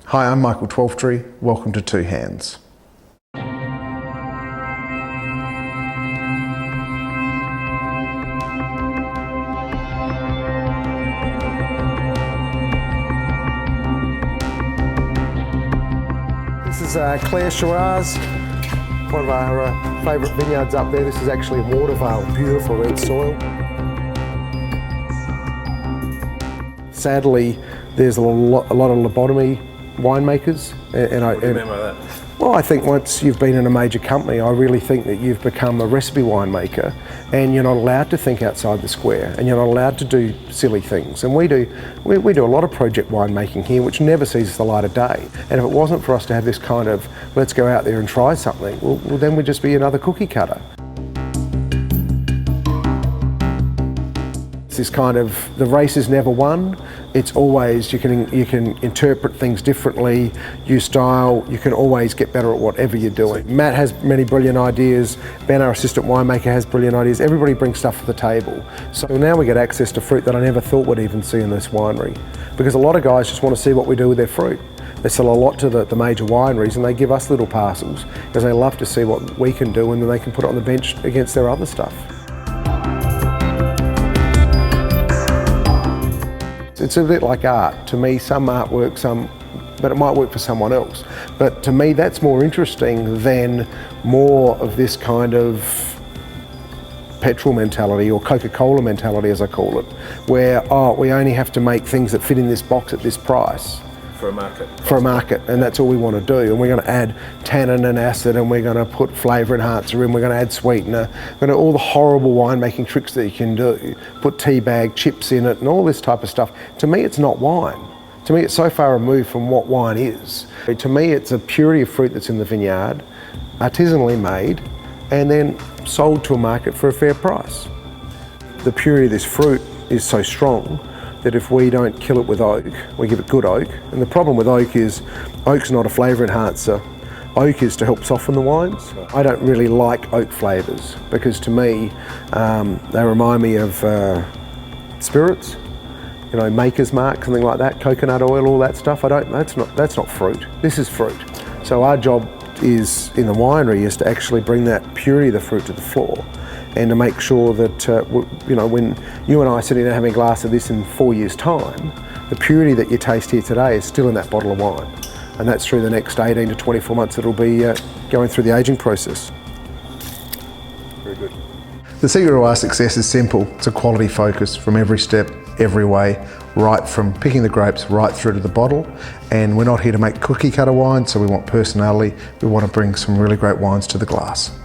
Hi, I'm Michael Twelftree. Welcome to Two Hands. This is Clare Shiraz, one of our favourite vineyards up there. This is actually Watervale, beautiful red soil. Sadly, there's a lot of lobotomy winemakers. What do you mean by that? Well, I think once you've been in a major company, I really think that you've become a recipe winemaker and you're not allowed to think outside the square and you're not allowed to do silly things. And we do a lot of project winemaking here which never sees the light of day. And if it wasn't for us to have this kind of, let's go out there and try something, well then we'd just be another cookie cutter. It's this kind of, the race is never won. It's always, you can interpret things differently, use style, you can always get better at whatever you're doing. Matt has many brilliant ideas, Ben, our assistant winemaker, has brilliant ideas. Everybody brings stuff to the table. So now we get access to fruit that I never thought we'd even see in this winery. Because a lot of guys just want to see what we do with their fruit. They sell a lot to the major wineries and they give us little parcels because they love to see what we can do and then they can put it on the bench against their other stuff. It's a bit like art. To me, some art works, but it might work for someone else. But to me, that's more interesting than more of this kind of petrol mentality or Coca-Cola mentality, as I call it, where, we only have to make things that fit in this box at this price. For a market. For a market, and that's all we want to do. And we're going to add tannin and acid, and we're going to put flavour enhancer in, we're going to add sweetener, we're going to all the horrible winemaking tricks that you can do, put tea bag chips in it and all this type of stuff. To me, it's not wine. To me, it's so far removed from what wine is. To me, it's a purity of fruit that's in the vineyard, artisanally made, and then sold to a market for a fair price. The purity of this fruit is so strong that if we don't kill it with oak, we give it good oak. And the problem with oak is, oak's not a flavour enhancer. Oak is to help soften the wines. I don't really like oak flavours because to me, they remind me of spirits, Maker's Mark, something like that, coconut oil, all that stuff. That's not fruit. This is fruit. So our job is, in the winery, is to actually bring that purity of the fruit to the floor and to make sure that, when you and I sit in and having a glass of this in 4 years' time, the purity that you taste here today is still in that bottle of wine. And that's through the next 18 to 24 months it'll be going through the aging process. Very good. The secret of our success is simple. It's a quality focus from every step, every way, right from picking the grapes right through to the bottle. And we're not here to make cookie cutter wine, so we want personality. We want to bring some really great wines to the glass.